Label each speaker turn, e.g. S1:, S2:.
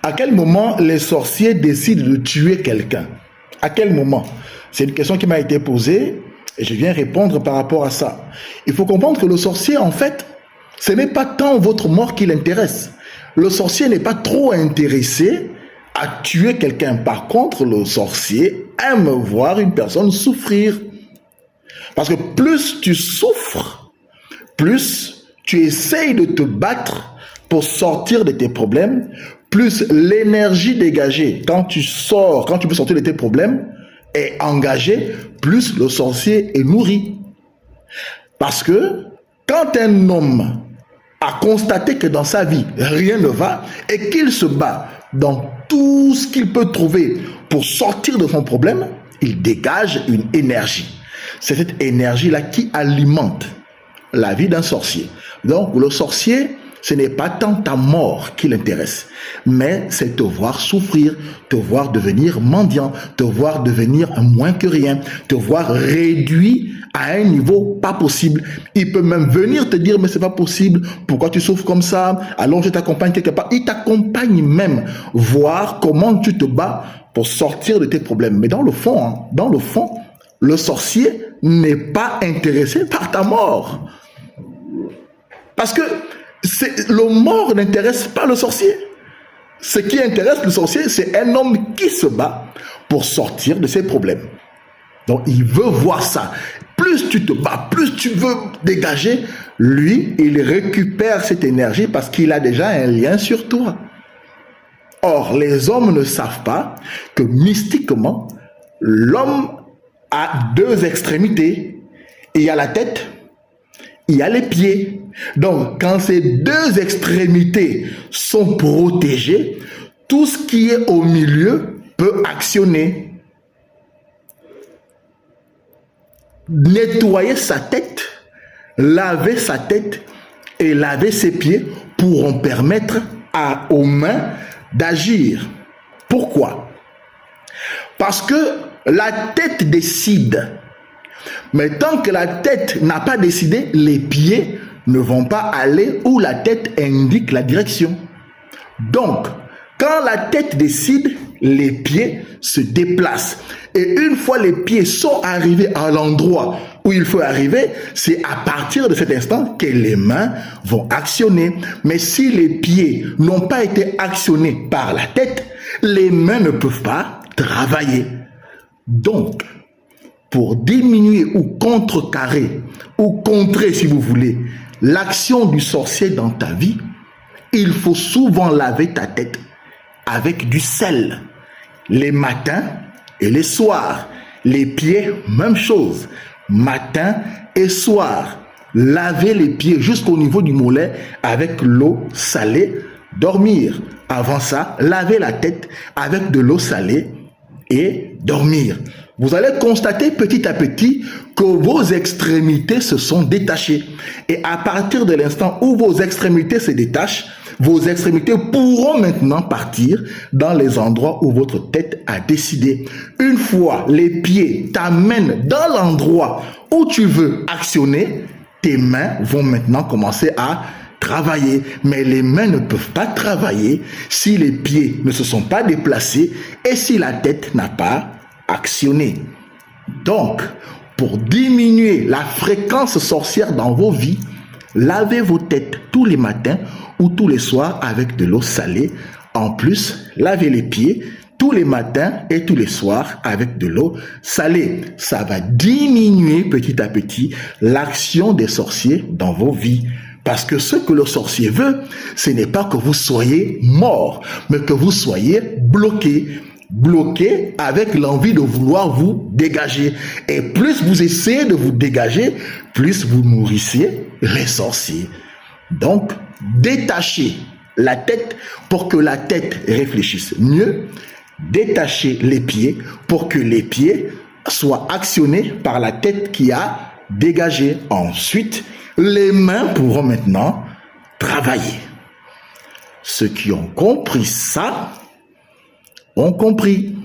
S1: À quel moment les sorciers décident de tuer quelqu'un? À quel moment? C'est une question qui m'a été posée et je viens répondre par rapport à ça. Il faut comprendre que le sorcier, en fait, ce n'est pas tant votre mort qui l'intéresse. Le sorcier n'est pas trop intéressé à tuer quelqu'un. Par contre, le sorcier aime voir une personne souffrir. Parce que plus tu souffres, plus tu essayes de te battre pour sortir de tes problèmes, plus l'énergie dégagée quand tu sors, quand tu peux sortir de tes problèmes, est engagée, plus le sorcier est nourri. Parce que quand un homme a constaté que dans sa vie, rien ne va et qu'il se bat dans tout ce qu'il peut trouver pour sortir de son problème, il dégage une énergie. C'est cette énergie-là qui alimente la vie d'un sorcier. Donc, le sorcier, ce n'est pas tant ta mort qui l'intéresse, mais c'est te voir souffrir, te voir devenir mendiant, te voir devenir moins que rien, te voir réduit à un niveau pas possible. Il peut même venir te dire, mais c'est pas possible, pourquoi tu souffres comme ça? Allons, je t'accompagne quelque part. Il t'accompagne même, voir comment tu te bats pour sortir de tes problèmes. Mais dans le fond, le sorcier n'est pas intéressé par ta mort. Parce que le mort n'intéresse pas le sorcier. Ce qui intéresse le sorcier, c'est un homme qui se bat pour sortir de ses problèmes. Donc, il veut voir ça. Plus tu te bats, plus tu veux dégager, lui, il récupère cette énergie parce qu'il a déjà un lien sur toi. Or, les hommes ne savent pas que mystiquement, l'homme a deux extrémités. Il y a la tête, il y a les pieds. Donc, quand ces deux extrémités sont protégées, tout ce qui est au milieu peut actionner. Nettoyer sa tête, laver sa tête et laver ses pieds pourront permettre aux mains d'agir. Pourquoi? Parce que la tête décide. Mais tant que la tête n'a pas décidé, les pieds ne vont pas aller où la tête indique la direction. Donc, quand la tête décide, les pieds se déplacent. Et une fois les pieds sont arrivés à l'endroit où il faut arriver, c'est à partir de cet instant que les mains vont actionner. Mais si les pieds n'ont pas été actionnés par la tête, les mains ne peuvent pas travailler. Donc, pour diminuer ou contrecarrer, ou contrer si vous voulez, l'action du sorcier dans ta vie, il faut souvent laver ta tête avec du sel, les matins et les soirs. Les pieds, même chose, matin et soir. Laver les pieds jusqu'au niveau du mollet avec l'eau salée, dormir. Avant ça, laver la tête avec de l'eau salée et dormir. Vous allez constater petit à petit que vos extrémités se sont détachées. Et à partir de l'instant où vos extrémités se détachent, vos extrémités pourront maintenant partir dans les endroits où votre tête a décidé. Une fois les pieds t'amènent dans l'endroit où tu veux actionner, tes mains vont maintenant commencer à travailler. Mais les mains ne peuvent pas travailler si les pieds ne se sont pas déplacés et si la tête n'a pas actionné. Donc, pour diminuer la fréquence sorcière dans vos vies, lavez vos têtes tous les matins ou tous les soirs avec de l'eau salée. En plus, lavez les pieds tous les matins et tous les soirs avec de l'eau salée. Ça va diminuer petit à petit l'action des sorciers dans vos vies. Parce que ce que le sorcier veut, ce n'est pas que vous soyez mort, mais que vous soyez bloqué avec l'envie de vouloir vous dégager. Et plus vous essayez de vous dégager, plus vous nourrissez les sorciers. Donc, détachez la tête pour que la tête réfléchisse mieux. Détachez les pieds pour que les pieds soient actionnés par la tête qui a dégagé. Ensuite, les mains pourront maintenant travailler. Ceux qui ont compris ça, ont compris.